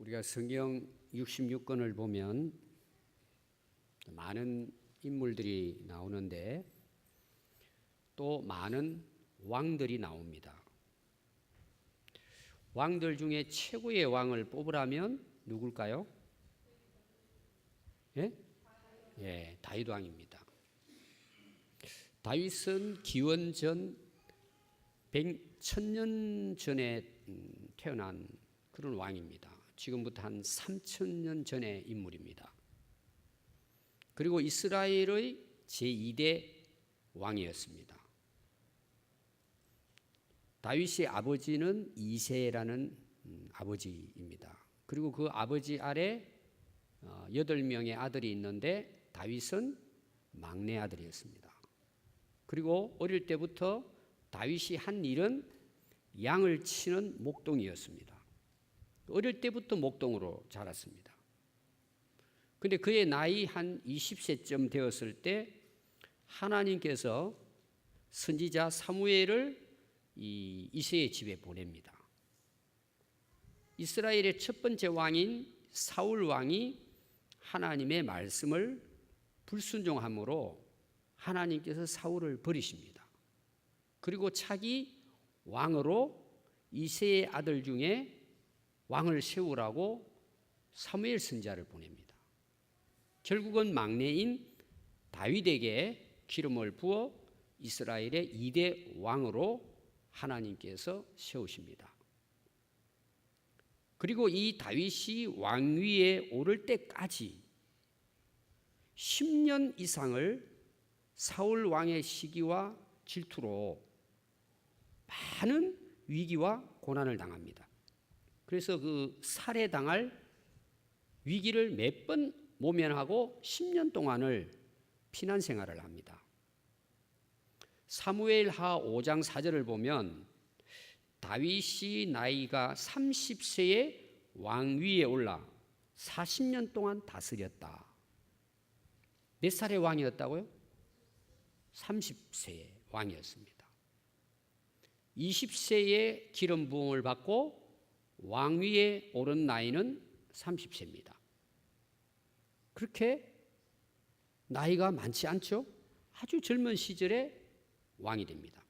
우리가 성경 66권을 보면 많은 인물들이 나오는데 또 많은 왕들이 나옵니다. 왕들 중에 최고의 왕을 뽑으라면 누굴까요? 예, 다윗 왕입니다. 다윗은 기원전 1000년 전에 태어난 그런 왕입니다. 지금부터 한 3000년 전의 인물입니다. 그리고 이스라엘의 제2대 왕이었습니다. 다윗의 아버지는 이새라는 아버지입니다. 그리고 그 아버지 아래 8명의 아들이 있는데 다윗은 막내 아들이었습니다. 그리고 어릴 때부터 다윗이 한 일은 양을 치는 목동이었습니다. 어릴 때부터 목동으로 자랐습니다. 그런데 그의 나이 한 20세쯤 되었을 때 하나님께서 선지자 사무엘을 이새의 집에 보냅니다. 이스라엘의 첫 번째 왕인 사울 왕이 하나님의 말씀을 불순종함으로 하나님께서 사울을 버리십니다. 그리고 차기 왕으로 이새의 아들 중에 왕을 세우라고 사무엘 선지자를 보냅니다. 결국은 막내인 다윗에게 기름을 부어 이스라엘의 2대 왕으로 하나님께서 세우십니다. 그리고 이 다윗이 왕위에 오를 때까지 10년 이상을 사울 왕의 시기와 질투로 많은 위기와 고난을 당합니다. 그래서 그 살해당할 위기를 몇 번 모면하고 10년 동안을 피난 생활을 합니다. 사무엘하 5장 4절을 보면 다윗이 나이가 30세에 왕위에 올라 40년 동안 다스렸다. 몇 살의 왕이었다고요? 30세의 왕이었습니다. 20세에 기름 부음을 받고 왕위에 오른 나이는 30세입니다. 그렇게 나이가 많지 않죠? 아주 젊은 시절에 왕이 됩니다.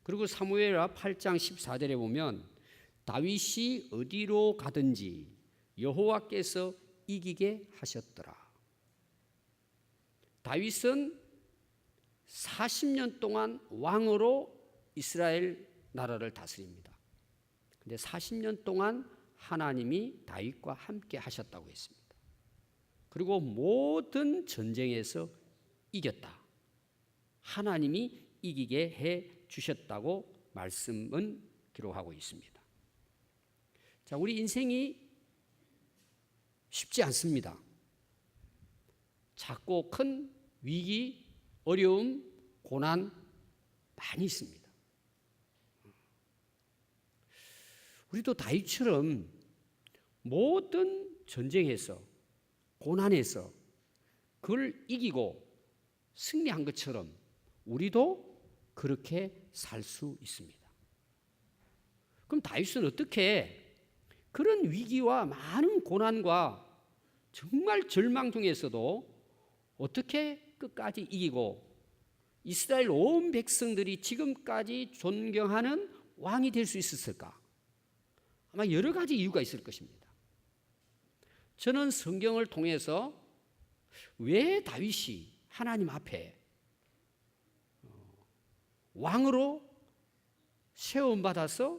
그리고 사무엘하 8장 14절에 보면 다윗이 어디로 가든지 여호와께서 이기게 하셨더라. 다윗은 40년 동안 왕으로 이스라엘 나라를 다스립니다. 근데 40년 동안 하나님이 다윗과 함께 하셨다고 했습니다. 그리고 모든 전쟁에서 이겼다. 하나님이 이기게 해 주셨다고 말씀은 기록하고 있습니다. 자, 우리 인생이 쉽지 않습니다. 작고 큰 위기, 어려움, 고난 많이 있습니다. 우리도 다윗처럼 모든 전쟁에서 고난에서 그걸 이기고 승리한 것처럼 우리도 그렇게 살 수 있습니다. 그럼 다윗은 어떻게 그런 위기와 많은 고난과 정말 절망 중에서도 어떻게 끝까지 이기고 이스라엘 온 백성들이 지금까지 존경하는 왕이 될 수 있었을까? 아마 여러 가지 이유가 있을 것입니다. 저는 성경을 통해서 왜 다윗이 하나님 앞에 왕으로 세움받아서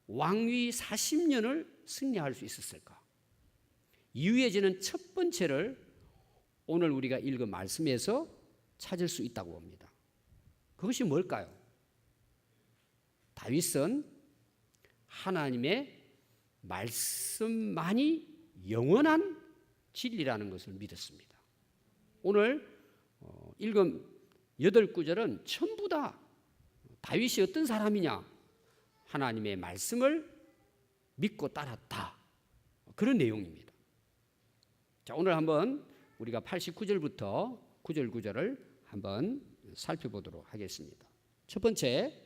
왕위 40년을 승리할 수 있었을까? 이유에 저는 첫 번째를 오늘 우리가 읽은 말씀에서 찾을 수 있다고 봅니다. 그것이 뭘까요? 다윗은 하나님의 말씀만이 영원한 진리라는 것을 믿었습니다. 오늘 읽은 8구절은 전부 다 다윗이 어떤 사람이냐? 하나님의 말씀을 믿고 따랐다. 그런 내용입니다. 자, 오늘 한번 우리가 89절부터 9절 9절을 한번 살펴보도록 하겠습니다. 첫 번째,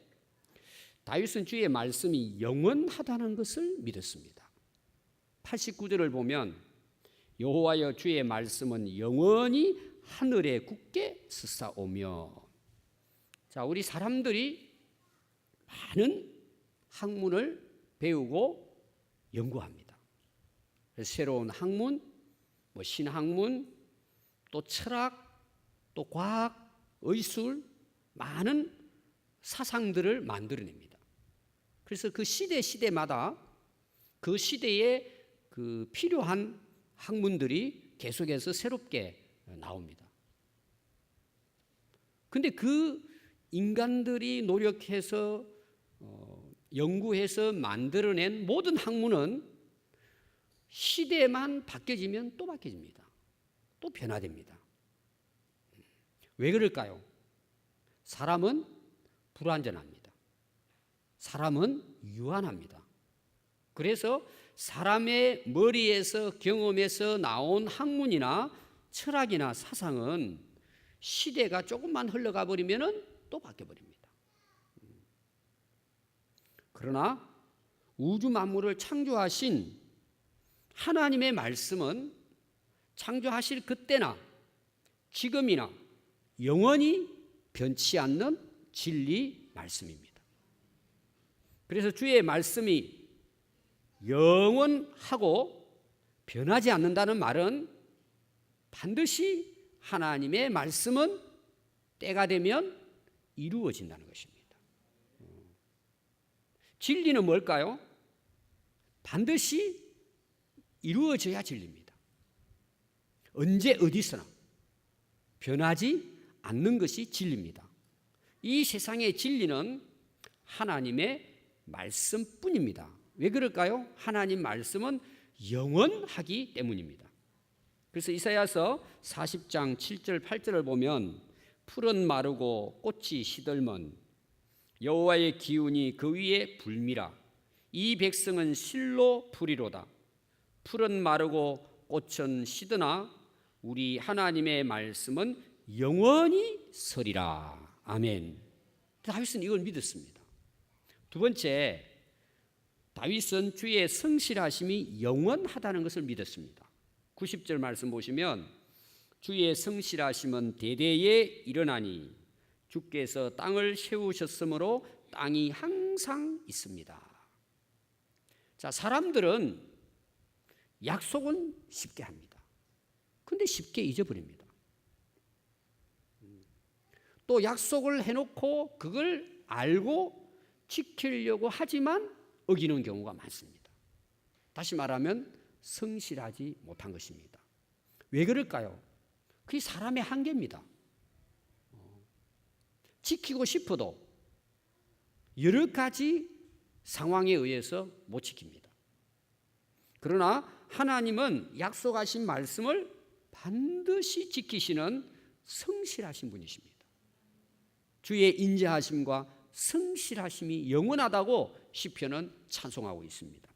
다윗은 주의 말씀이 영원하다는 것을 믿었습니다. 89절을 보면 여호와여 주의 말씀은 영원히 하늘에 굳게 서사오며. 자, 우리 사람들이 많은 학문을 배우고 연구합니다. 그래서 새로운 학문, 신학문, 또 철학, 또 과학, 의술, 많은 사상들을 만들어냅니다. 그래서 그 시대마다 그 시대에 그 필요한 학문들이 계속해서 새롭게 나옵니다. 근데 그 인간들이 노력해서 연구해서 만들어낸 모든 학문은 시대만 바뀌어지면 또 바뀌어집니다. 또 변화됩니다. 왜 그럴까요? 사람은 불완전합니다. 사람은 유한합니다. 그래서 사람의 머리에서 경험에서 나온 학문이나 철학이나 사상은 시대가 조금만 흘러가 버리면 또 바뀌어 버립니다. 그러나 우주 만물을 창조하신 하나님의 말씀은 창조하실 그때나 지금이나 영원히 변치 않는 진리 말씀입니다. 그래서 주의 말씀이 영원하고 변하지 않는다는 말은 반드시 하나님의 말씀은 때가 되면 이루어진다는 것입니다. 진리는 뭘까요? 반드시 이루어져야 진리입니다. 언제 어디서나 변하지 않는 것이 진리입니다. 이 세상의 진리는 하나님의 말씀뿐입니다. 왜 그럴까요? 하나님 말씀은 영원하기 때문입니다. 그래서 이사야서 40장 7절 8절을 보면 풀은 마르고 꽃이 시들면 여호와의 기운이 그 위에 불미라. 이 백성은 실로 풀이로다. 풀은 마르고 꽃은 시드나 우리 하나님의 말씀은 영원히 서리라. 아멘. 다윗은 이걸 믿었습니다. 두 번째, 다윗은 주의 성실하심이 영원하다는 것을 믿었습니다. 90절 말씀 보시면 주의 성실하심은 대대에 일어나니 주께서 땅을 세우셨으므로 땅이 항상 있습니다. 자, 사람들은 약속은 쉽게 합니다. 근데 쉽게 잊어버립니다. 또 약속을 해놓고 그걸 알고 지키려고 하지만 어기는 경우가 많습니다. 다시 말하면 성실하지 못한 것입니다. 왜 그럴까요? 그게 사람의 한계입니다. 지키고 싶어도 여러 가지 상황에 의해서 못 지킵니다. 그러나 하나님은 약속하신 말씀을 반드시 지키시는 성실하신 분이십니다. 주의 인자하심과 성실하심이 영원하다고 시편은 찬송하고 있습니다.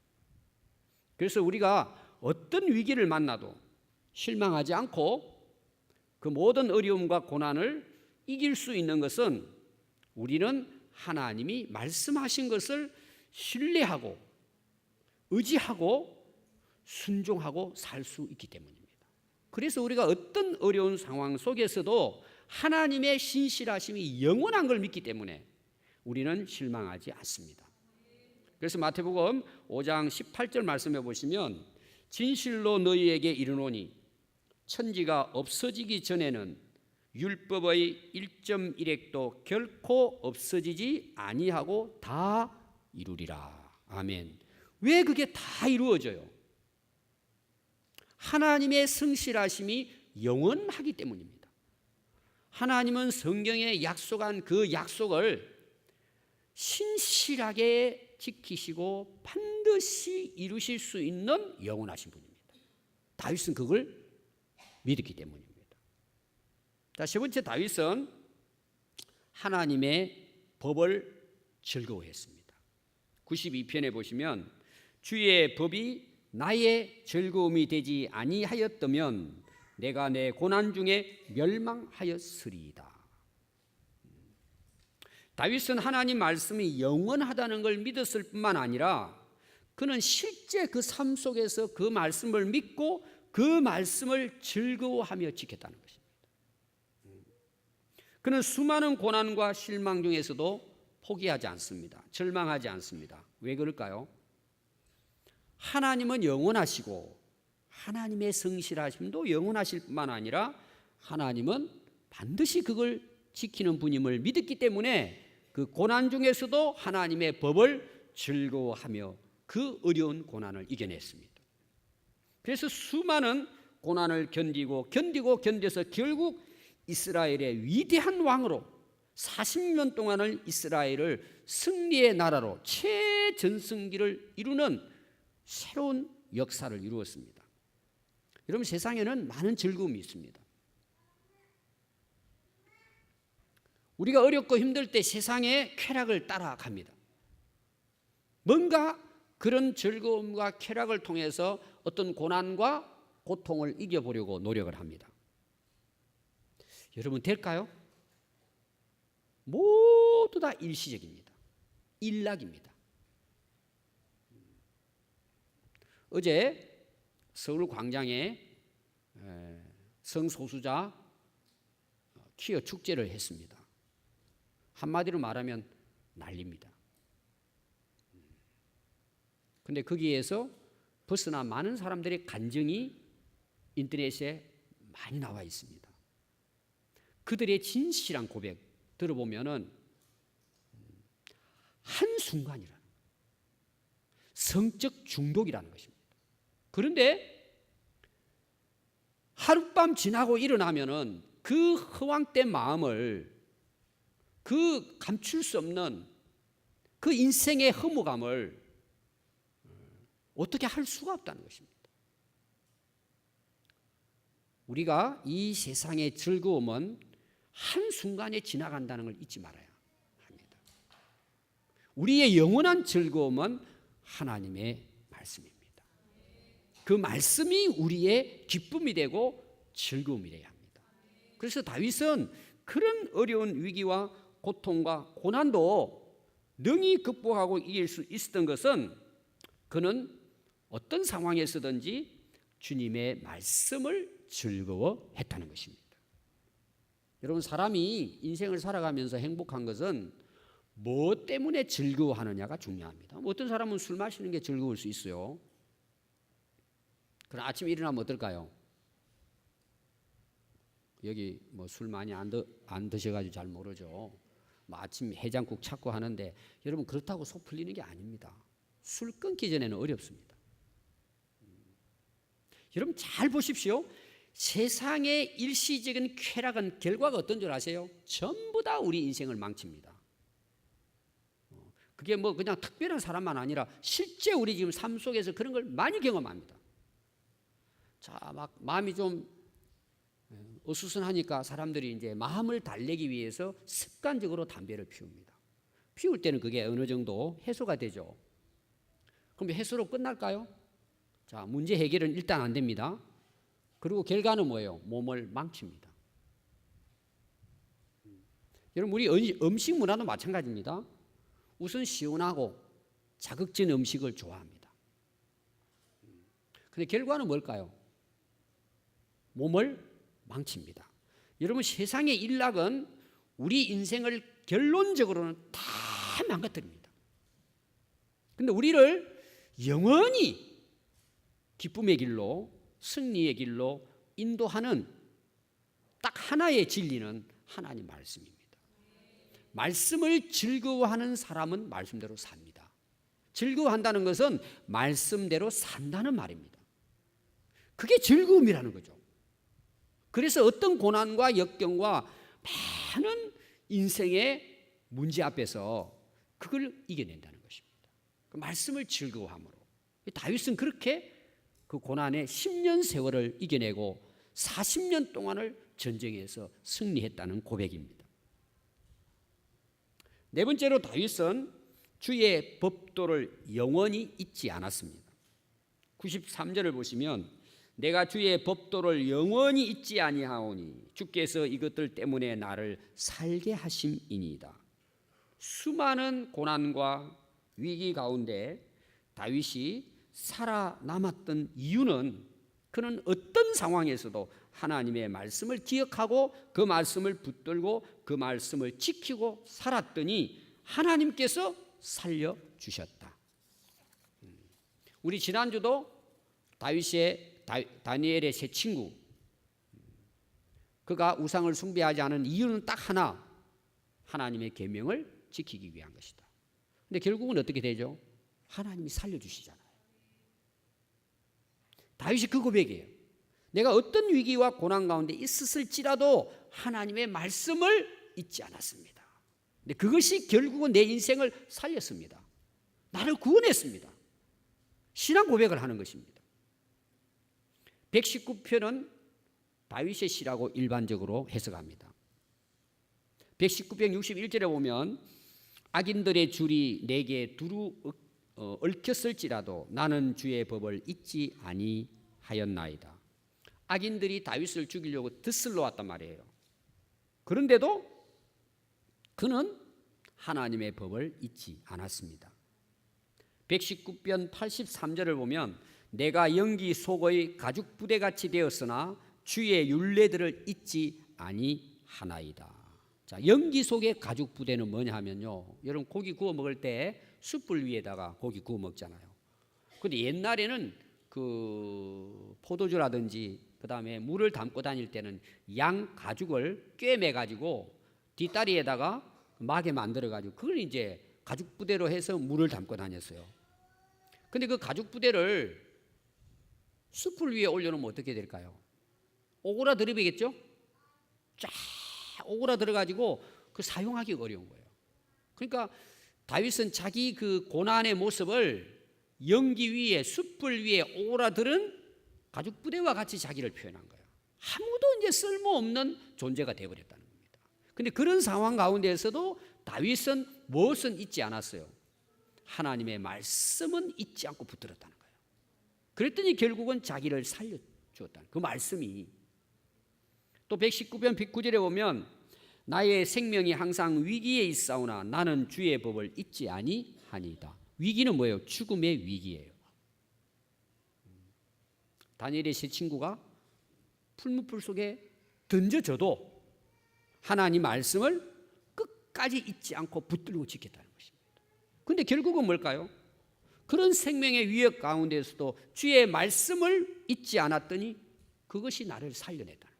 그래서 우리가 어떤 위기를 만나도 실망하지 않고 그 모든 어려움과 고난을 이길 수 있는 것은 우리는 하나님이 말씀하신 것을 신뢰하고 의지하고 순종하고 살 수 있기 때문입니다. 그래서 우리가 어떤 어려운 상황 속에서도 하나님의 신실하심이 영원한 걸 믿기 때문에 우리는 실망하지 않습니다. 그래서 마태복음 5장 18절 말씀해 보시면 진실로 너희에게 이르노니 천지가 없어지기 전에는 율법의 1.1획도 결코 없어지지 아니하고 다 이루리라. 아멘. 왜 그게 다 이루어져요? 하나님의 성실하심이 영원하기 때문입니다. 하나님은 성경에 약속한 그 약속을 신실하게 지키시고 반드시 이루실 수 있는 영원하신 분입니다. 다윗은 그걸 믿었기 때문입니다. 자, 세 번째, 다윗은 하나님의 법을 즐거워했습니다. 92편에 보시면 주의 법이 나의 즐거움이 되지 아니하였다면 내가 내 고난 중에 멸망하였으리이다. 다윗은 하나님 말씀이 영원하다는 걸 믿었을 뿐만 아니라 그 그는 실제 그 삶 속에서 그 말씀을 믿고 그 말씀을 즐거워하며 지켰다는 것입니다. 그는 수많은 고난과 실망 중에서도 포기하지 않습니다. 절망하지 않습니다. 왜 그럴까요? 하나님은 영원하시고 하나님의 성실하심도 영원하실 뿐만 아니라 하나님은 반드시 그걸 지키는 분임을 믿었기 때문에 그 고난 중에서도 하나님의 법을 즐거워하며 그 어려운 고난을 이겨냈습니다. 그래서 수많은 고난을 견뎌서 결국 이스라엘의 위대한 왕으로 40년 동안을 이스라엘을 승리의 나라로 최전성기를 이루는 새로운 역사를 이루었습니다. 여러분, 세상에는 많은 즐거움이 있습니다. 우리가 어렵고 힘들 때 세상의 쾌락을 따라갑니다. 뭔가 그런 즐거움과 쾌락을 통해서 어떤 고난과 고통을 이겨보려고 노력을 합니다. 여러분, 될까요? 모두 다 일시적입니다. 일락입니다. 어제 서울 광장에 성소수자 퀴어 축제를 했습니다. 한마디로 말하면 난리입니다. 그런데 거기에서 벗어나 많은 사람들의 간증이 인터넷에 많이 나와 있습니다. 그들의 진실한 고백 들어보면은 한순간이라는 성적 중독이라는 것입니다. 그런데 하룻밤 지나고 일어나면은 그 허황된 마음을, 그 감출 수 없는 그 인생의 허무감을 어떻게 할 수가 없다는 것입니다. 우리가 이 세상의 즐거움은 한순간에 지나간다는 걸 잊지 말아야 합니다. 우리의 영원한 즐거움은 하나님의 말씀입니다. 그 말씀이 우리의 기쁨이 되고 즐거움이 되어야 합니다. 그래서 다윗은 그런 어려운 위기와 고통과 고난도 능히 극복하고 이길 수 있었던 것은 그는 어떤 상황에서든지 주님의 말씀을 즐거워했다는 것입니다. 여러분, 사람이 인생을 살아가면서 행복한 것은 뭐 때문에 즐거워하느냐가 중요합니다. 어떤 사람은 술 마시는 게 즐거울 수 있어요. 그럼 아침에 일어나면 어떨까요? 여기 뭐 술 많이 안 드셔가지고 잘 모르죠. 뭐 아침 해장국 찾고 하는데 여러분, 그렇다고 속 풀리는 게 아닙니다. 술 끊기 전에는 어렵습니다. 여러분, 잘 보십시오. 세상의 일시적인 쾌락은 결과가 어떤 줄 아세요? 전부 다 우리 인생을 망칩니다. 그게 뭐 그냥 특별한 사람만 아니라 실제 우리 지금 삶 속에서 그런 걸 많이 경험합니다. 자, 막 마음이 좀 어수선하니까 사람들이 이제 마음을 달래기 위해서 습관적으로 담배를 피웁니다. 피울 때는 그게 어느 정도 해소가 되죠. 그럼 해소로 끝날까요? 자, 문제 해결은 일단 안 됩니다. 그리고 결과는 뭐예요? 몸을 망칩니다. 여러분, 우리 음식 문화도 마찬가지입니다. 우선 시원하고 자극적인 음식을 좋아합니다. 그런데 결과는 뭘까요? 몸을 망칩니다. 여러분, 세상의 일락은 우리 인생을 결론적으로는 다 망가뜨립니다. 그런데 우리를 영원히 기쁨의 길로, 승리의 길로 인도하는 딱 하나의 진리는 하나님 말씀입니다. 말씀을 즐거워하는 사람은 말씀대로 삽니다. 즐거워한다는 것은 말씀대로 산다는 말입니다. 그게 즐거움이라는 거죠. 그래서 어떤 고난과 역경과 많은 인생의 문제 앞에서 그걸 이겨낸다는 것입니다. 그 말씀을 즐거워함으로. 다윗은 그렇게 그 고난의 10년 세월을 이겨내고 40년 동안을 전쟁에서 승리했다는 고백입니다. 네 번째로 다윗은 주의 법도를 영원히 잊지 않았습니다. 93절을 보시면 내가 주의 법도를 영원히 잊지 아니하오니 주께서 이것들 때문에 나를 살게 하심이니이다. 수많은 고난과 위기 가운데 다윗이 살아남았던 이유는 그는 어떤 상황에서도 하나님의 말씀을 기억하고 그 말씀을 붙들고 그 말씀을 지키고 살았더니 하나님께서 살려주셨다. 우리 지난주도 다니엘의 세 친구, 그가 우상을 숭배하지 않은 이유는 딱 하나, 하나님의 계명을 지키기 위한 것이다. 근데 결국은 어떻게 되죠? 하나님이 살려주시잖아요. 다윗이 그 고백이에요. 내가 어떤 위기와 고난 가운데 있었을지라도 하나님의 말씀을 잊지 않았습니다. 근데 그것이 결국은 내 인생을 살렸습니다. 나를 구원했습니다. 신앙 고백을 하는 것입니다. 119편은 다윗의 시라고 일반적으로 해석합니다. 119편 61절에 보면 악인들의 줄이 내게 두루 얽혔을지라도 나는 주의 법을 잊지 아니하였나이다. 악인들이 다윗을 죽이려고 드슬러 왔단 말이에요. 그런데도 그는 하나님의 법을 잊지 않았습니다. 119편 83절을 보면 내가 연기 속의 가죽 부대같이 되었으나 주의 율례들을 잊지 아니하나이다. 자, 연기 속의 가죽 부대는 뭐냐 하면요, 여러분 고기 구워 먹을 때 숯불 위에다가 고기 구워 먹잖아요. 근데 옛날에는 그 포도주라든지 그 다음에 물을 담고 다닐 때는 양 가죽을 꿰매 가지고 뒷다리에다가 마개 만들어 가지고 그걸 이제 가죽 부대로 해서 물을 담고 다녔어요. 근데 그 가죽 부대를 숯불 위에 올려놓으면 어떻게 될까요? 오그라들이겠죠? 쫙 오그라들어 가지고 그 사용하기 어려운 거예요. 그러니까 다윗은 자기 그 고난의 모습을 연기 위에 숯불 위에 오그라들은 가죽 부대와 같이 자기를 표현한 거예요. 아무도 이제 쓸모없는 존재가 되어버렸다는 겁니다. 그런데 그런 상황 가운데에서도 다윗은 무엇은 잊지 않았어요. 하나님의 말씀은 잊지 않고 붙들었다는 거예요. 그랬더니 결국은 자기를 살려주었다는 그 말씀이. 또 119편 109절에 보면 나의 생명이 항상 위기에 있사오나 나는 주의 법을 잊지 아니하니이다. 위기는 뭐예요? 죽음의 위기예요. 다니엘의 세 친구가 풀무불 속에 던져져도 하나님 말씀을 끝까지 잊지 않고 붙들고 지켰다는 것입니다. 그런데 결국은 뭘까요? 그런 생명의 위협 가운데서도 주의 말씀을 잊지 않았더니 그것이 나를 살려냈다.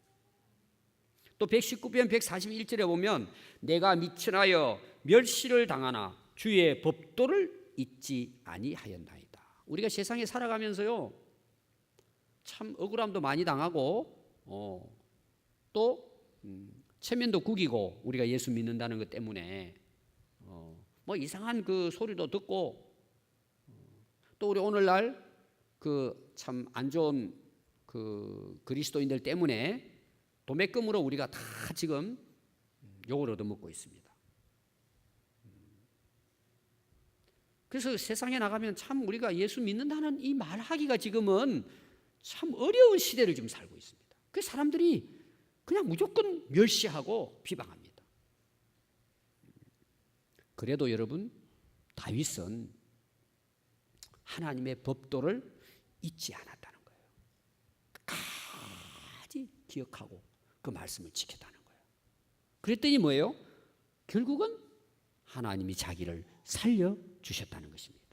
또 119편 141절에 보면 내가 미천하여 멸시를 당하나 주의 법도를 잊지 아니하였나이다. 우리가 세상에 살아가면서요 참 억울함도 많이 당하고 또 체면도 구기고 우리가 예수 믿는다는 것 때문에 뭐 이상한 그 소리도 듣고 또 우리 오늘날 그 참 안 좋은 그 그리스도인들 때문에 도매금으로 우리가 다 지금 욕을 얻어먹고 있습니다. 그래서 세상에 나가면 참 우리가 예수 믿는다는 이 말하기가 지금은 참 어려운 시대를 좀 살고 있습니다. 그 사람들이 그냥 무조건 멸시하고 비방합니다. 그래도 여러분 다윗은 하나님의 법도를 잊지 않았다는 거예요. 끝까지 기억하고 그 말씀을 지켰다는 거예요. 그랬더니 뭐예요? 결국은 하나님이 자기를 살려주셨다는 것입니다.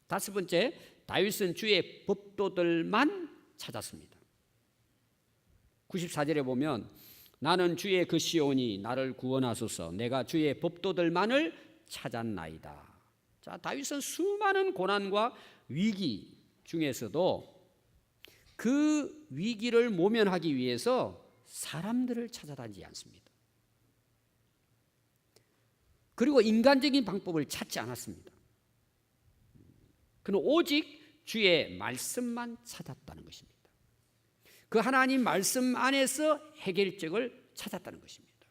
다섯 번째, 다윗은 주의 법도들만 찾았습니다. 94절에 보면 나는 주의 그 시온이 나를 구원하소서 내가 주의 법도들만을 찾았나이다. 자, 다윗은 수많은 고난과 위기 중에서도 그 위기를 모면하기 위해서 사람들을 찾아다니지 않습니다. 그리고 인간적인 방법을 찾지 않았습니다. 그는 오직 주의 말씀만 찾았다는 것입니다. 그 하나님 말씀 안에서 해결책을 찾았다는 것입니다.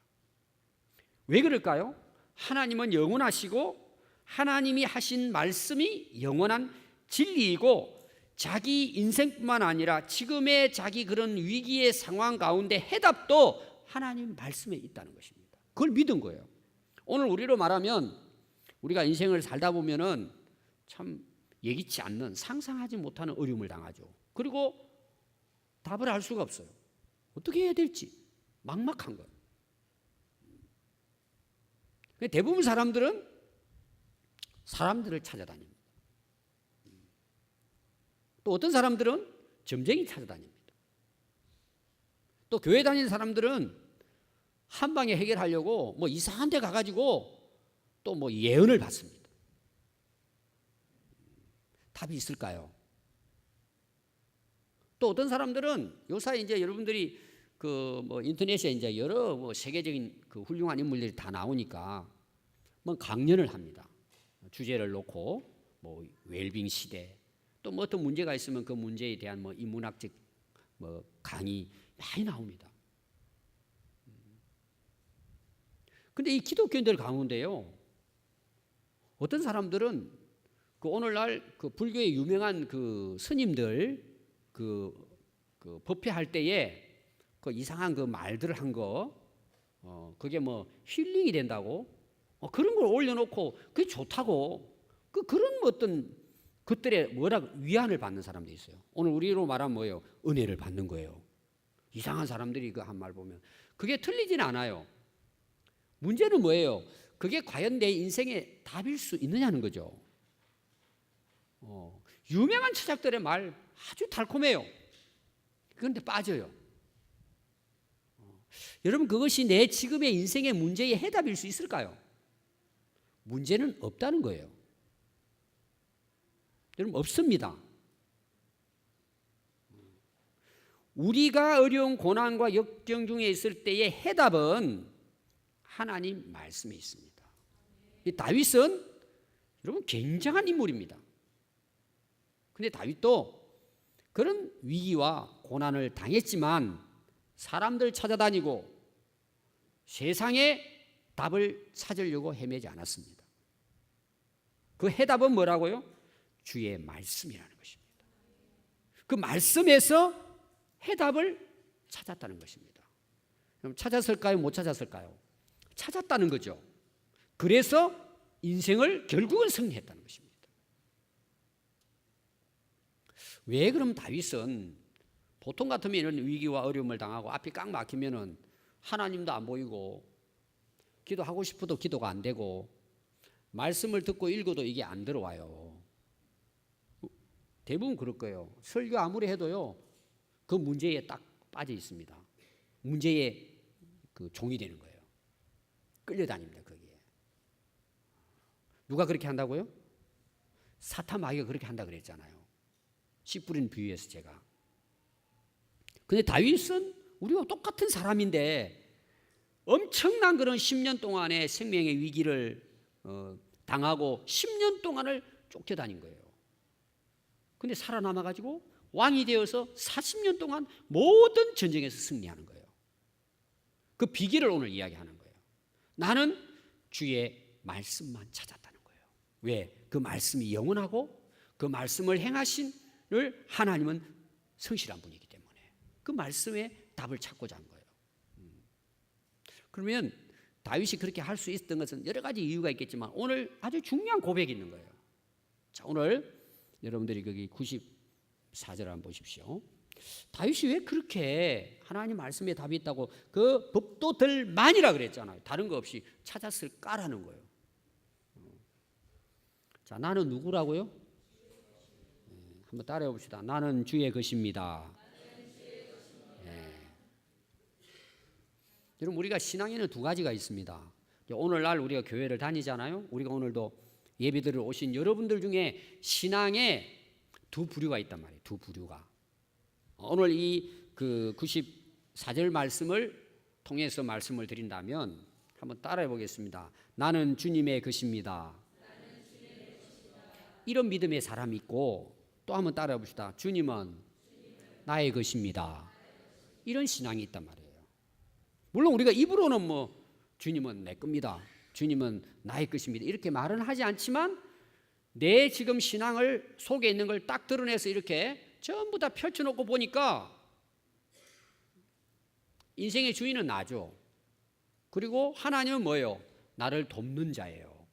왜 그럴까요? 하나님은 영원하시고 하나님이 하신 말씀이 영원한 진리이고 자기 인생뿐만 아니라 지금의 자기 그런 위기의 상황 가운데 해답도 하나님 말씀에 있다는 것입니다. 그걸 믿은 거예요. 오늘 우리로 말하면 우리가 인생을 살다 보면은 참 예기치 않는 상상하지 못하는 어려움을 당하죠. 그리고 답을 알 수가 없어요. 어떻게 해야 될지 막막한 거예요. 대부분 사람들은 사람들을 찾아다닙니다. 또 어떤 사람들은 점쟁이 찾아다닙니다. 또 교회 다니는 사람들은 한 방에 해결하려고 뭐 이상한 데 가가지고 또 뭐 예언을 받습니다. 답이 있을까요? 또 어떤 사람들은 요새 이제 여러분들이 그 뭐 인터넷에 이제 여러 뭐 세계적인 그 훌륭한 인물들이 다 나오니까 뭐 강연을 합니다. 주제를 놓고 뭐 웰빙 시대 또 뭐 어떤 문제가 있으면 그 문제에 대한 뭐 인문학적 뭐 강의 많이 나옵니다. 근데 이 기독교인들 가운데요, 어떤 사람들은 그 오늘날 그 불교의 유명한 그 스님들 그 법회할 때에 그 이상한 그 말들을 한 거, 그게 뭐 힐링이 된다고, 그런 걸 올려놓고 그게 좋다고, 그런 어떤 것들에 뭐라 위안을 받는 사람도 있어요. 오늘 우리로 말하면 뭐예요? 은혜를 받는 거예요. 이상한 사람들이 그 한 말 보면 그게 틀리진 않아요. 문제는 뭐예요? 그게 과연 내 인생의 답일 수 있느냐는 거죠. 유명한 철학들의 말 아주 달콤해요. 그런데 빠져요. 여러분, 그것이 내 지금의 인생의 문제의 해답일 수 있을까요? 문제는 없다는 거예요. 여러분, 없습니다. 우리가 어려운 고난과 역경 중에 있을 때의 해답은 하나님 말씀에 있습니다. 이 다윗은 여러분 굉장한 인물입니다. 근데 다윗도 그런 위기와 고난을 당했지만 사람들 찾아다니고 세상에 답을 찾으려고 헤매지 않았습니다. 그 해답은 뭐라고요? 주의 말씀이라는 것입니다. 그 말씀에서 해답을 찾았다는 것입니다. 그럼 찾았을까요? 못 찾았을까요? 찾았다는 거죠. 그래서 인생을 결국은 승리했다는 것입니다. 왜 그럼 다윗은 보통 같으면 이런 위기와 어려움을 당하고 앞이 꽉 막히면은 하나님도 안 보이고 기도하고 싶어도 기도가 안 되고 말씀을 듣고 읽어도 이게 안 들어와요. 대부분 그럴 거예요. 설교 아무리 해도요, 그 문제에 딱 빠져 있습니다. 문제에 그 종이 되는 거예요. 끌려다닙니다, 거기에. 누가 그렇게 한다고요? 사탄 마귀가 그렇게 한다 그랬잖아요. 씨 뿌린 비유에서 제가. 근데 다윗은 우리와 똑같은 사람인데 엄청난 그런 10년 동안의 생명의 위기를 당하고 10년 동안을 쫓겨다닌 거예요. 근데 살아남아가지고 왕이 되어서 40년 동안 모든 전쟁에서 승리하는 거예요. 그 비결을 오늘 이야기하는 거예요. 나는 주의 말씀만 찾았다는 거예요. 왜? 그 말씀이 영원하고 그 말씀을 행하신을 하나님은 성실한 분이기 때문에 그 말씀에 답을 찾고자 한 거예요. 그러면 다윗이 그렇게 할 수 있었던 것은 여러 가지 이유가 있겠지만 오늘 아주 중요한 고백이 있는 거예요. 자, 오늘 여러분들이 거기 94절 한번 보십시오. 다윗이 왜 그렇게 하나님 말씀에 답이 있다고 그 법도들만이라 그랬잖아요. 다른 거 없이 찾았을까라는 거예요. 자, 나는 누구라고요? 한번 따라해 봅시다. 나는 주의 것입니다. 여러분, 우리가 신앙에는 두 가지가 있습니다. 오늘날 우리가 교회를 다니잖아요. 우리가 오늘도 예배드리러 오신 여러분들 중에 신앙에 두 부류가 있단 말이에요. 두 부류가. 오늘 이 그 94절 말씀을 통해서 말씀을 드린다면 한번 따라해 보겠습니다. 나는 주님의 것입니다. 이런 믿음의 사람이 있고 또 한번 따라해 봅시다. 주님은 나의 것입니다. 이런 신앙이 있단 말이에요. 물론 우리가 입으로는 뭐 주님은 내 겁니다. 주님은 나의 것입니다. 이렇게 말은 하지 않지만 내 지금 신앙을 속에 있는 걸 딱 드러내서 이렇게 전부 다 펼쳐놓고 보니까 인생의 주인은 나죠. 그리고 하나님은 뭐예요? 나를 돕는 자예요.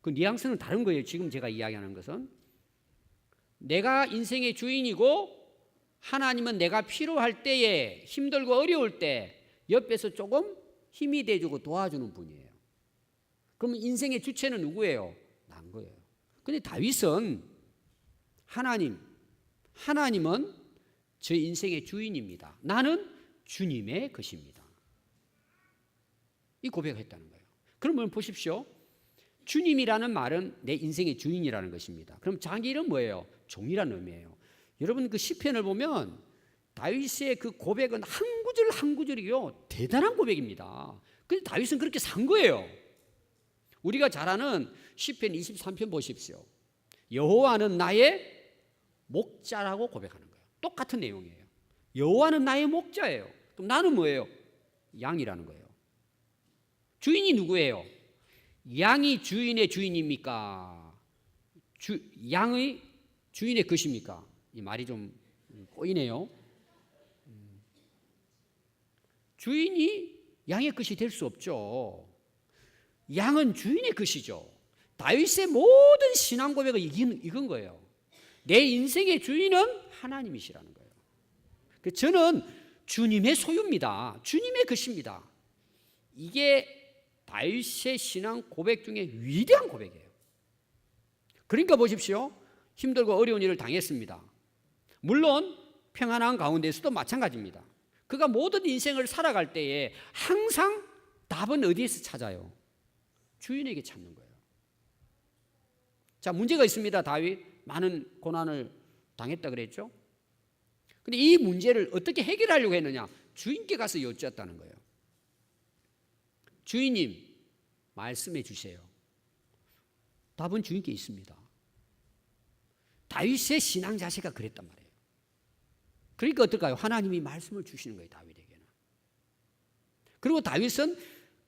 그 뉘앙스는 다른 거예요. 지금 제가 이야기하는 것은 내가 인생의 주인이고 하나님은 내가 필요할 때에 힘들고 어려울 때 옆에서 조금 힘이 돼주고 도와주는 분이에요. 그러면 인생의 주체는 누구예요? 난 거예요. 근데 다윗은 하나님은 저 인생의 주인입니다. 나는 주님의 것입니다. 이 고백을 했다는 거예요. 그러면 보십시오. 주님이라는 말은 내 인생의 주인이라는 것입니다. 그럼 자기 이름 뭐예요? 종이라는 의미예요. 여러분 그 시편을 보면 다윗의 그 고백은 한 구절 한 구절이요 대단한 고백입니다. 근데 다윗은 그렇게 산 거예요. 우리가 잘 아는 시편 23편 보십시오. 여호와는 나의 목자라고 고백하는 거예요. 똑같은 내용이에요. 여호와는 나의 목자예요. 그럼 나는 뭐예요? 양이라는 거예요. 주인이 누구예요? 양이 주인의 주인입니까? 양의 주인의 것입니까? 이 말이 좀 꼬이네요. 주인이 양의 것이 될 수 없죠. 양은 주인의 것이죠. 다윗의 모든 신앙 고백을 이건 거예요. 내 인생의 주인은 하나님이시라는 거예요. 저는 주님의 소유입니다. 주님의 것입니다. 이게 다윗의 신앙 고백 중에 위대한 고백이에요. 그러니까 보십시오. 힘들고 어려운 일을 당했습니다. 물론 평안한 가운데서도 마찬가지입니다. 그가 모든 인생을 살아갈 때에 항상 답은 어디에서 찾아요? 주인에게 찾는 거예요. 자, 문제가 있습니다. 다윗 많은 고난을 당했다 그랬죠. 근데 이 문제를 어떻게 해결하려고 했느냐? 주인께 가서 여쭈었다는 거예요. 주인님, 말씀해 주세요. 답은 주인께 있습니다. 다윗의 신앙 자세가 그랬단 말이에요. 그러니까 어떨까요? 하나님이 말씀을 주시는 거예요, 다윗에게는. 그리고 다윗은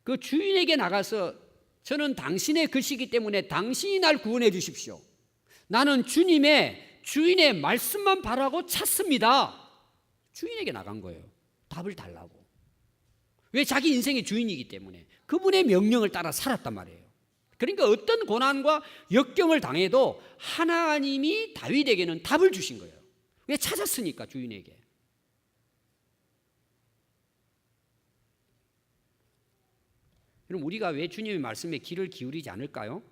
그 주인에게 나가서 저는 당신의 것이기 때문에 당신이 날 구원해 주십시오. 나는 주인의 말씀만 바라고 찾습니다. 주인에게 나간 거예요. 답을 달라고. 왜? 자기 인생의 주인이기 때문에 그분의 명령을 따라 살았단 말이에요. 그러니까 어떤 고난과 역경을 당해도 하나님이 다윗에게는 답을 주신 거예요. 왜? 찾았으니까 주인에게. 그럼 우리가 왜 주님의 말씀에 귀를 기울이지 않을까요?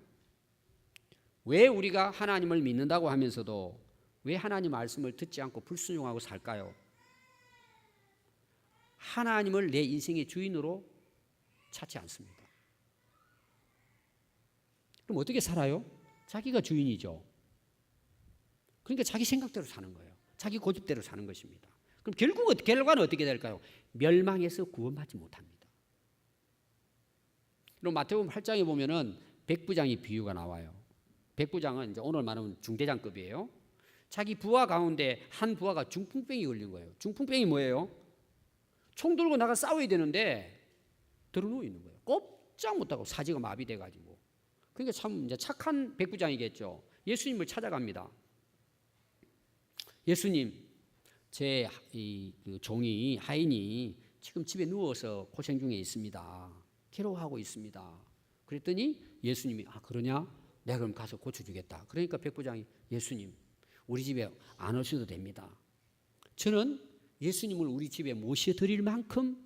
왜 우리가 하나님을 믿는다고 하면서도 왜 하나님 말씀을 듣지 않고 불순종하고 살까요? 하나님을 내 인생의 주인으로 찾지 않습니다. 그럼 어떻게 살아요? 자기가 주인이죠. 그러니까 자기 생각대로 사는 거예요. 자기 고집대로 사는 것입니다. 그럼 결과는 어떻게 될까요? 멸망해서 구원받지 못합니다. 그럼 마태복음 8장에 보면은 백부장의 비유가 나와요. 백부장은 이제 오늘 말하면 중대장급이에요. 자기 부하 가운데 한 부하가 중풍병이 걸린 거예요. 중풍병이 뭐예요? 총 들고 나가 싸워야 되는데 들어누워 있는 거예요. 꼼짝 못하고 사지가 마비돼가지고. 그러니까 참 이제 착한 백부장이겠죠. 예수님을 찾아갑니다. 예수님, 제 종이 하인이 지금 집에 누워서 고생 중에 있습니다. 괴로워하고 있습니다. 그랬더니 예수님이 그러냐? 내가 그럼 가서 고쳐주겠다. 그러니까 백부장이 예수님, 우리 집에 안 오셔도 됩니다. 저는 예수님을 우리 집에 모셔드릴 만큼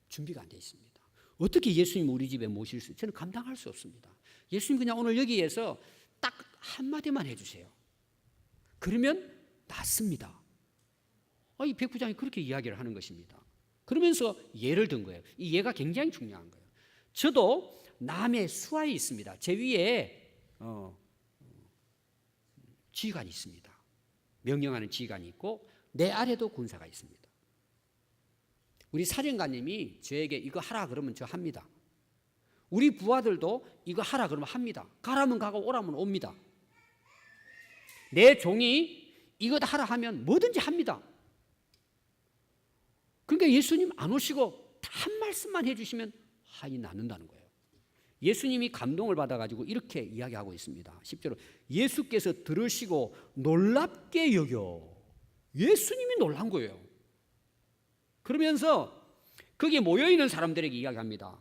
준비가 안 돼 있습니다. 어떻게 예수님을 우리 집에 모실 수? 저는 감당할 수 없습니다. 예수님 그냥 오늘 여기에서 딱 한마디만 해주세요. 그러면 낫습니다. 이 백부장이 그렇게 이야기를 하는 것입니다. 그러면서 예를 든 거예요. 이 예가 굉장히 중요한 거예요. 저도 남의 수하에 있습니다. 제 위에 지휘관이 있습니다. 명령하는 지휘관이 있고 내 아래도 군사가 있습니다. 우리 사령관님이 저에게 이거 하라 그러면 저 합니다. 우리 부하들도 이거 하라 그러면 합니다. 가라면 가고 오라면 옵니다. 내 종이 이거 하라 하면 뭐든지 합니다. 그러니까 예수님 안 오시고 한 말씀만 해주시면 한이 낫는다는 거예요. 예수님이 감동을 받아가지고 이렇게 이야기하고 있습니다. 10절로 예수께서 들으시고 놀랍게 여겨. 예수님이 놀란 거예요. 그러면서 거기에 모여있는 사람들에게 이야기합니다.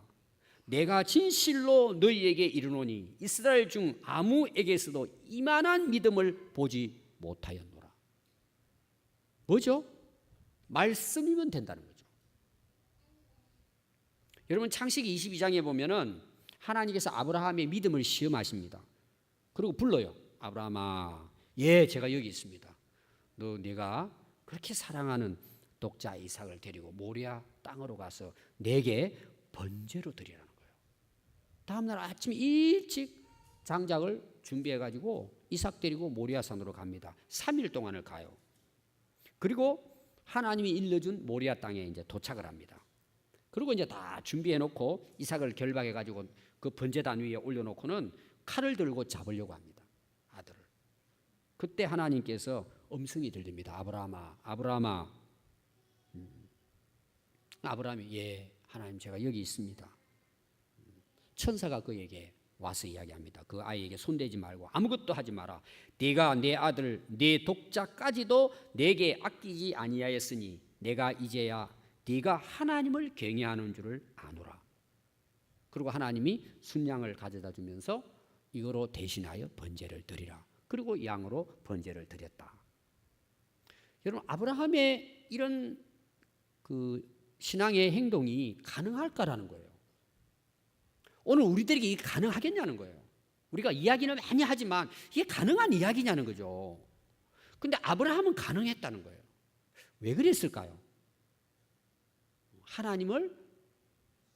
내가 진실로 너희에게 이르노니 이스라엘 중 아무에게서도 이만한 믿음을 보지 못하였노라. 뭐죠? 말씀이면 된다는 거죠. 여러분 창세기 22장에 보면은 하나님께서 아브라함의 믿음을 시험하십니다. 그리고 불러요. 아브라함아, 예, 제가 여기 있습니다. 너 내가 그렇게 사랑하는 독자 이삭을 데리고 모리아 땅으로 가서 내게 번제로 드리라는 거예요. 다음날 아침 일찍 장작을 준비해가지고 이삭 데리고 모리아 산으로 갑니다. 3일 동안을 가요. 그리고 하나님이 일러준 모리아 땅에 이제 도착을 합니다. 그리고 이제 다 준비해 놓고 이삭을 결박해 가지고 그 번제단 위에 올려 놓고는 칼을 들고 잡으려고 합니다. 아들을. 그때 하나님께서 음성이 들립니다. 아브라함아, 아브라함아. 아브라함이 예, 하나님 제가 여기 있습니다. 천사가 그에게 와서 이야기합니다. 그 아이에게 손대지 말고 아무것도 하지 마라. 네가 내 아들 내 독자까지도 내게 아끼지 아니하였으니 내가 이제야 네가 하나님을 경외하는 줄을 아노라. 그리고 하나님이 순양을 가져다 주면서 이거로 대신하여 번제를 드리라. 그리고 양으로 번제를 드렸다. 여러분 아브라함의 이런 그 신앙의 행동이 가능할까라는 거예요. 오늘 우리들에게 이게 가능하겠냐는 거예요. 우리가 이야기는 많이 하지만 이게 가능한 이야기냐는 거죠. 근데 아브라함은 가능했다는 거예요. 왜 그랬을까요? 하나님을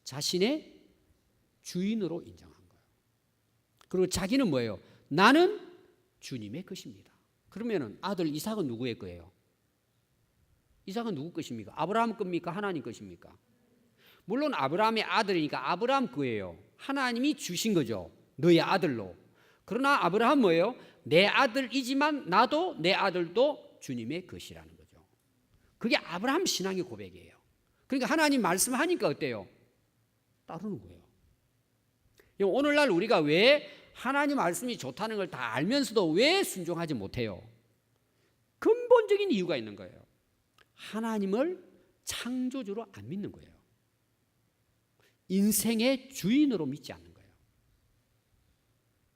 자신의 주인으로 인정한 거예요. 그리고 자기는 뭐예요? 나는 주님의 것입니다. 그러면은 아들 이삭은 누구의 거예요? 이삭은 누구 것입니까? 아브라함 겁니까? 하나님 것입니까? 물론 아브라함의 아들이니까 아브라함 거예요. 하나님이 주신 거죠. 너의 아들로. 그러나 아브라함 뭐예요? 내 아들이지만 나도 내 아들도 주님의 것이라는 거죠. 그게 아브라함 신앙의 고백이에요. 그러니까 하나님 말씀하니까 어때요? 따르는 거예요. 오늘날 우리가 왜 하나님 말씀이 좋다는 걸 다 알면서도 왜 순종하지 못해요? 근본적인 이유가 있는 거예요. 하나님을 창조주로 안 믿는 거예요. 인생의 주인으로 믿지 않는 거예요.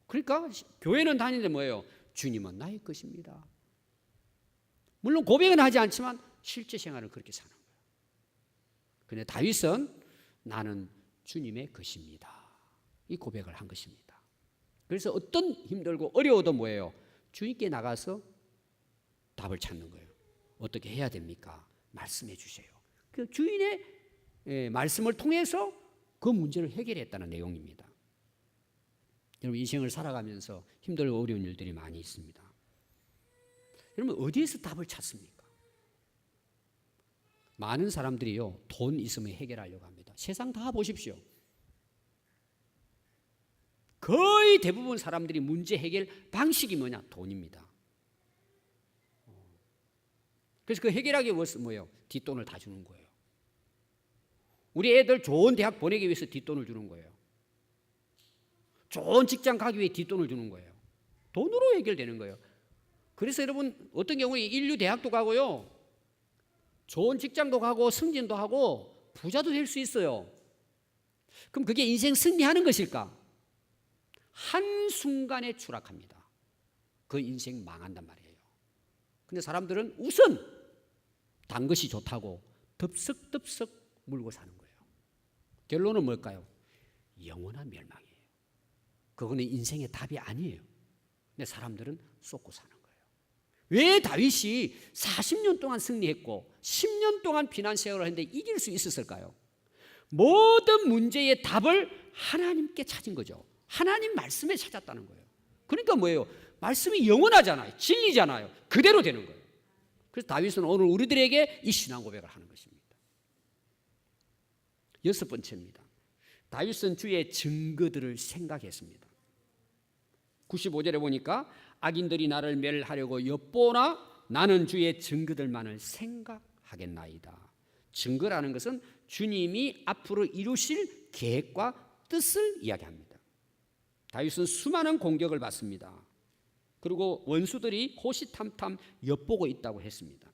그러니까 교회는 다니는데 뭐예요? 주님은 나의 것입니다. 물론 고백은 하지 않지만 실제 생활은 그렇게 사는 거예요. 그런데 다윗은 나는 주님의 것입니다. 이 고백을 한 것입니다. 그래서 어떤 힘들고 어려워도 뭐예요? 주님께 나가서 답을 찾는 거예요. 어떻게 해야 됩니까? 말씀해 주세요. 그 주인의 말씀을 통해서 그 문제를 해결했다는 내용입니다. 여러분 인생을 살아가면서 힘들고 어려운 일들이 많이 있습니다. 여러분 어디에서 답을 찾습니까? 많은 사람들이요 돈 있으면 해결하려고 합니다. 세상 다 보십시오. 거의 대부분 사람들이 문제 해결 방식이 뭐냐? 돈입니다. 그래서 그 해결하기 위해서 뭐예요? 뒷돈을 다 주는 거예요. 우리 애들 좋은 대학 보내기 위해서 뒷돈을 주는 거예요. 좋은 직장 가기 위해 뒷돈을 주는 거예요. 돈으로 해결되는 거예요. 그래서 여러분 어떤 경우에 인류 대학도 가고요. 좋은 직장도 가고 승진도 하고 부자도 될 수 있어요. 그럼 그게 인생 승리하는 것일까? 한순간에 추락합니다. 그 인생 망한단 말이에요. 근데 사람들은 우선 단 것이 좋다고 덥석덥석 물고 사는 거예요. 결론은 뭘까요? 영원한 멸망이에요. 그거는 인생의 답이 아니에요. 근데 사람들은 쏟고 사는 거예요. 왜 다윗이 40년 동안 승리했고 10년 동안 피난 생활을 했는데 이길 수 있었을까요? 모든 문제의 답을 하나님께 찾은 거죠. 하나님 말씀에 찾았다는 거예요. 그러니까 뭐예요? 말씀이 영원하잖아요. 진리잖아요. 그대로 되는 거예요. 그래서 다윗은 오늘 우리들에게 이 신앙 고백을 하는 것입니다. 6번째입니다. 다윗은 주의 증거들을 생각했습니다. 95절에 보니까 악인들이 나를 멸하려고 엿보나 나는 주의 증거들만을 생각하겠나이다. 증거라는 것은 주님이 앞으로 이루실 계획과 뜻을 이야기합니다. 다윗은 수많은 공격을 받습니다. 그리고 원수들이 호시탐탐 엿보고 있다고 했습니다.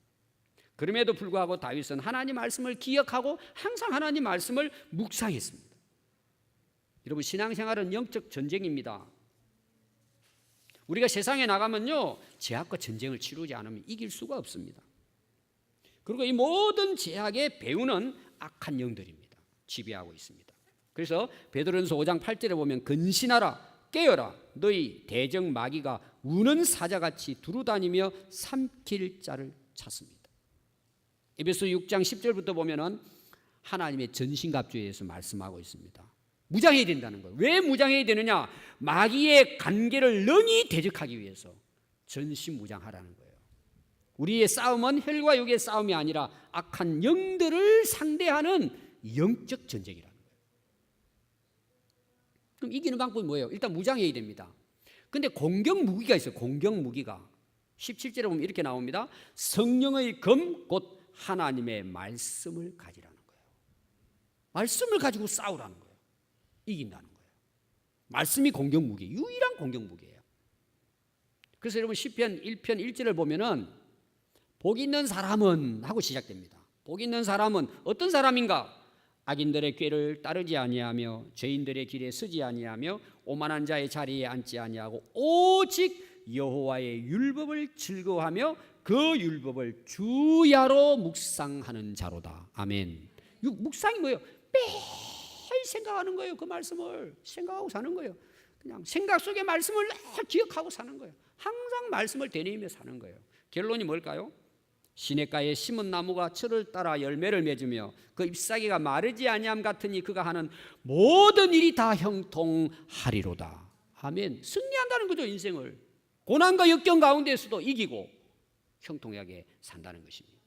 그럼에도 불구하고 다윗은 하나님 말씀을 기억하고 항상 하나님 말씀을 묵상했습니다. 여러분, 신앙생활은 영적 전쟁입니다. 우리가 세상에 나가면요, 죄악과 전쟁을 치르지 않으면 이길 수가 없습니다. 그리고 이 모든 죄악의 배후는 악한 영들입니다. 지배하고 있습니다. 그래서 베드로전서 5장 8절에 보면 근신하라, 깨어라, 너희 대적 마귀가 우는 사자같이 두루다니며 삼킬 자를 찾습니다. 에베소 6장 10절부터 보면은 하나님의 전신갑주에 대해서 말씀하고 있습니다. 무장해야 된다는 거예요. 왜 무장해야 되느냐? 마귀의 관계를 능히 대적하기 위해서 전신무장하라는 거예요. 우리의 싸움은 혈과 육의 싸움이 아니라 악한 영들을 상대하는 영적 전쟁이라는 거예요. 그럼 이기는 방법이 뭐예요? 일단 무장해야 됩니다. 근데 공격 무기가 있어요. 공격 무기가 17절에 보면 이렇게 나옵니다. 성령의 검 곧 하나님의 말씀을 가지라는 거예요. 말씀을 가지고 싸우라는 거예요. 이긴다는 거예요. 말씀이 공격 무기, 유일한 공격 무기예요. 그래서 여러분 시편 1편 1절을 보면은 복 있는 사람은 하고 시작됩니다. 복 있는 사람은 어떤 사람인가? 악인들의 꾀를 따르지 아니하며 죄인들의 길에 서지 아니하며 오만한 자의 자리에 앉지 아니하고 오직 여호와의 율법을 즐거워하며 그 율법을 주야로 묵상하는 자로다. 아멘. 묵상이 뭐예요? 매일 생각하는 거예요. 그 말씀을 생각하고 사는 거예요. 그냥 생각 속의 말씀을 기억하고 사는 거예요. 항상 말씀을 되뇌이며 사는 거예요. 결론이 뭘까요? 시냇가에 심은 나무가 철을 따라 열매를 맺으며 그 잎사귀가 마르지 아니함 같으니 그가 하는 모든 일이 다 형통하리로다. 아멘. 승리한다는 거죠. 인생을 고난과 역경 가운데에서도 이기고 형통하게 산다는 것입니다.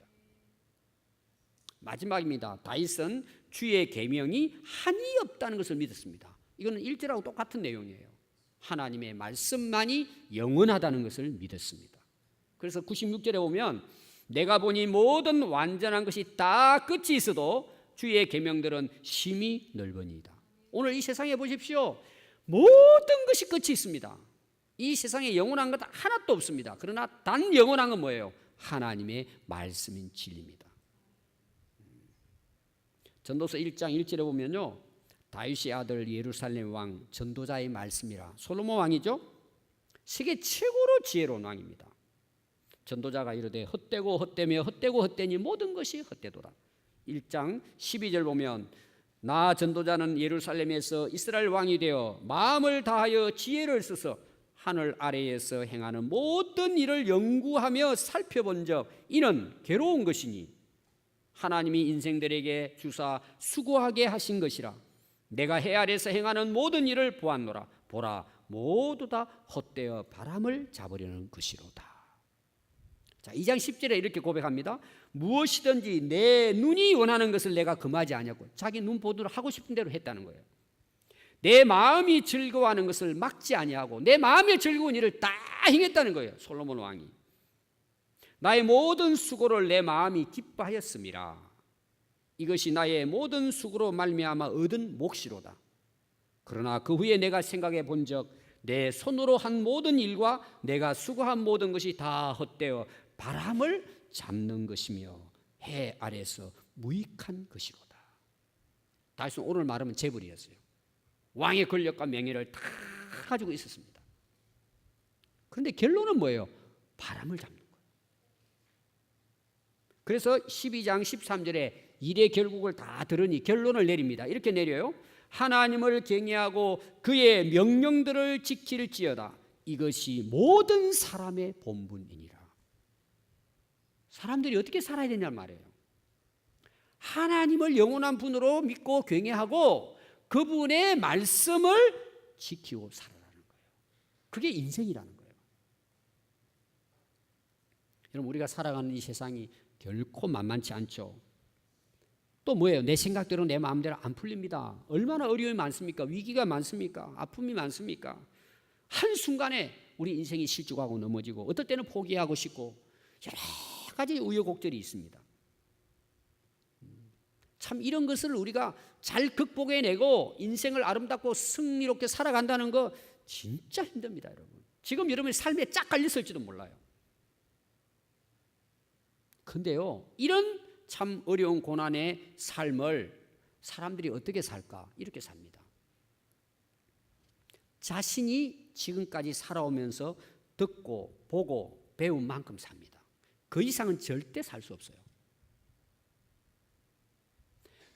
마지막입니다. 다윗은 주의 계명이 한이 없다는 것을 믿었습니다. 이거는 1절하고 똑같은 내용이에요. 하나님의 말씀만이 영원하다는 것을 믿었습니다. 그래서 96절에 보면 내가 보니 모든 완전한 것이 다 끝이 있어도 주의 계명들은 심히 넓으니이다. 오늘 이 세상에 보십시오. 모든 것이 끝이 있습니다. 이 세상에 영원한 것 하나도 없습니다. 그러나 단 영원한 건 뭐예요? 하나님의 말씀인 진리입니다. 전도서 1장 1절에 보면요, 다윗의 아들 예루살렘 왕 전도자의 말씀이라. 솔로몬 왕이죠. 세계 최고로 지혜로운 왕입니다. 전도자가 이르되 헛되고 헛되며 헛되고 헛되니 모든 것이 헛되도다. 1장 12절 보면 나 전도자는 예루살렘에서 이스라엘 왕이 되어 마음을 다하여 지혜를 써서 하늘 아래에서 행하는 모든 일을 연구하며 살펴본 적 이는 괴로운 것이니 하나님이 인생들에게 주사 수고하게 하신 것이라. 내가 해 아래에서 행하는 모든 일을 보았노라. 보라, 모두 다 헛되어 바람을 잡으려는 것이로다. 자, 2장 10절에 이렇게 고백합니다. 무엇이든지 내 눈이 원하는 것을 내가 금하지 아니하고, 자기 눈 보도록 하고 싶은 대로 했다는 거예요. 내 마음이 즐거워하는 것을 막지 아니하고 내 마음의 즐거운 일을 다 행했다는 거예요. 솔로몬 왕이. 나의 모든 수고를 내 마음이 기뻐하였음이라. 이것이 나의 모든 수고로 말미암아 얻은 몫이로다. 그러나 그 후에 내가 생각해 본 적 내 손으로 한 모든 일과 내가 수고한 모든 것이 다 헛되어 바람을 잡는 것이며 해 아래서 무익한 것이로다. 다윗은 오늘 말하면 재벌이었어요. 왕의 권력과 명예를 다 가지고 있었습니다. 그런데 결론은 뭐예요? 바람을 잡는 거예요. 그래서 12장 13절에 일의 결국을 다 들으니 결론을 내립니다. 이렇게 내려요. 하나님을 경외하고 그의 명령들을 지킬지어다. 이것이 모든 사람의 본분이니라. 사람들이 어떻게 살아야 되냐는 말이에요. 하나님을 영원한 분으로 믿고 경외하고 그분의 말씀을 지키고 살아라는 거예요. 그게 인생이라는 거예요. 여러분, 우리가 살아가는 이 세상이 결코 만만치 않죠. 또 뭐예요? 내 생각대로 내 마음대로 안 풀립니다. 얼마나 어려움이 많습니까? 위기가 많습니까? 아픔이 많습니까? 한순간에 우리 인생이 실족하고 넘어지고 어떨 때는 포기하고 싶고 여러 가지 우여곡절이 있습니다. 참 이런 것을 우리가 잘 극복해내고 인생을 아름답고 승리롭게 살아간다는 거 진짜 힘듭니다, 여러분. 지금 여러분의 삶에 쫙 깔렸을지도 몰라요. 근데요, 이런 참 어려운 고난의 삶을 사람들이 어떻게 살까? 이렇게 삽니다. 자신이 지금까지 살아오면서 듣고 보고 배운 만큼 삽니다. 그 이상은 절대 살 수 없어요.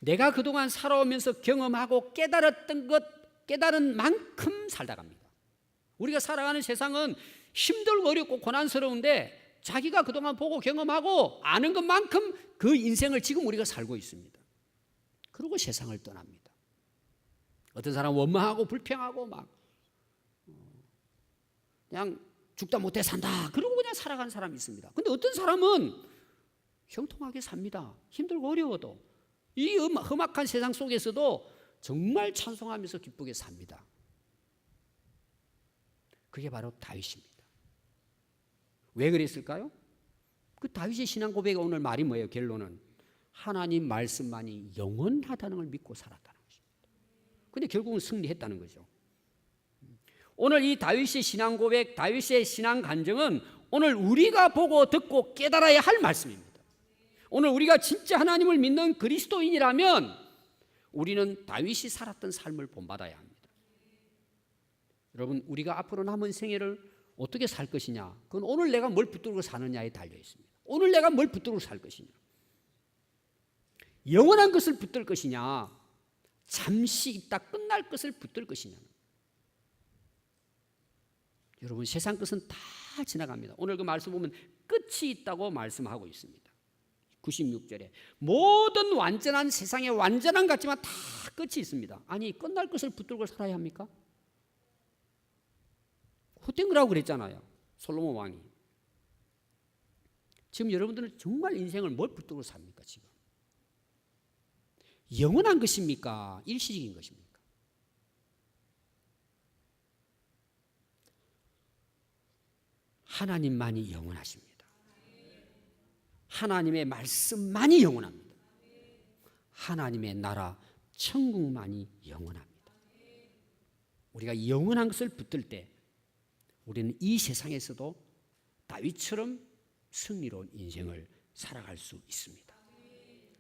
내가 그동안 살아오면서 경험하고 깨달았던 것, 깨달은 만큼 살다 갑니다. 우리가 살아가는 세상은 힘들고 어렵고 고난스러운데 자기가 그동안 보고 경험하고 아는 것만큼 그 인생을 지금 우리가 살고 있습니다. 그리고 세상을 떠납니다. 어떤 사람은 원망하고 불평하고 막 그냥 죽다 못해 산다 그러고 그냥 살아가는 사람이 있습니다. 근데 어떤 사람은 형통하게 삽니다. 힘들고 어려워도 이 험악한 세상 속에서도 정말 찬송하면서 기쁘게 삽니다. 그게 바로 다윗입니다. 왜 그랬을까요? 그 다윗의 신앙 고백의 오늘 말이 뭐예요? 결론은 하나님 말씀만이 영원하다는 걸 믿고 살았다는 것입니다. 근데 결국은 승리했다는 거죠. 오늘 이 다윗의 신앙 고백, 다윗의 신앙 간증은 오늘 우리가 보고 듣고 깨달아야 할 말씀입니다. 오늘 우리가 진짜 하나님을 믿는 그리스도인이라면 우리는 다윗이 살았던 삶을 본받아야 합니다. 여러분, 우리가 앞으로 남은 생애를 어떻게 살 것이냐, 그건 오늘 내가 뭘 붙들고 사느냐에 달려 있습니다. 오늘 내가 뭘 붙들고 살 것이냐, 영원한 것을 붙들 것이냐, 잠시 있다 끝날 것을 붙들 것이냐. 여러분, 세상 것은 다 지나갑니다. 오늘 그 말씀 보면 끝이 있다고 말씀하고 있습니다. 96절에 모든 완전한 세상에 완전한 같지만 다 끝이 있습니다. 아니, 끝날 것을 붙들고 살아야 합니까? 헛된 거라고 그랬잖아요, 솔로몬 왕이. 지금 여러분들은 정말 인생을 뭘 붙들고 삽니까? 지금 영원한 것입니까? 일시적인 것입니까? 하나님만이 영원하십니다. 하나님의 말씀만이 영원합니다. 하나님의 나라 천국만이 영원합니다. 우리가 영원한 것을 붙들 때 우리는 이 세상에서도 다윗처럼 승리로운 인생을 살아갈 수 있습니다.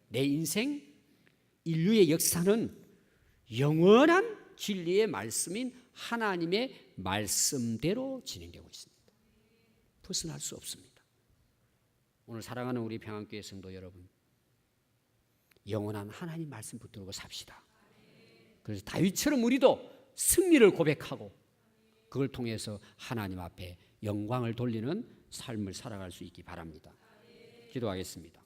내 인생, 인류의 역사는 영원한 진리의 말씀인 하나님의 말씀대로 진행되고 있습니다. 벗어날 수 없습니다. 오늘 사랑하는 우리 평안교회 성도 여러분, 영원한 하나님 말씀 붙들고 삽시다. 그래서 다윗처럼 우리도 승리를 고백하고 그걸 통해서 하나님 앞에 영광을 돌리는 삶을 살아갈 수 있기 바랍니다. 기도하겠습니다.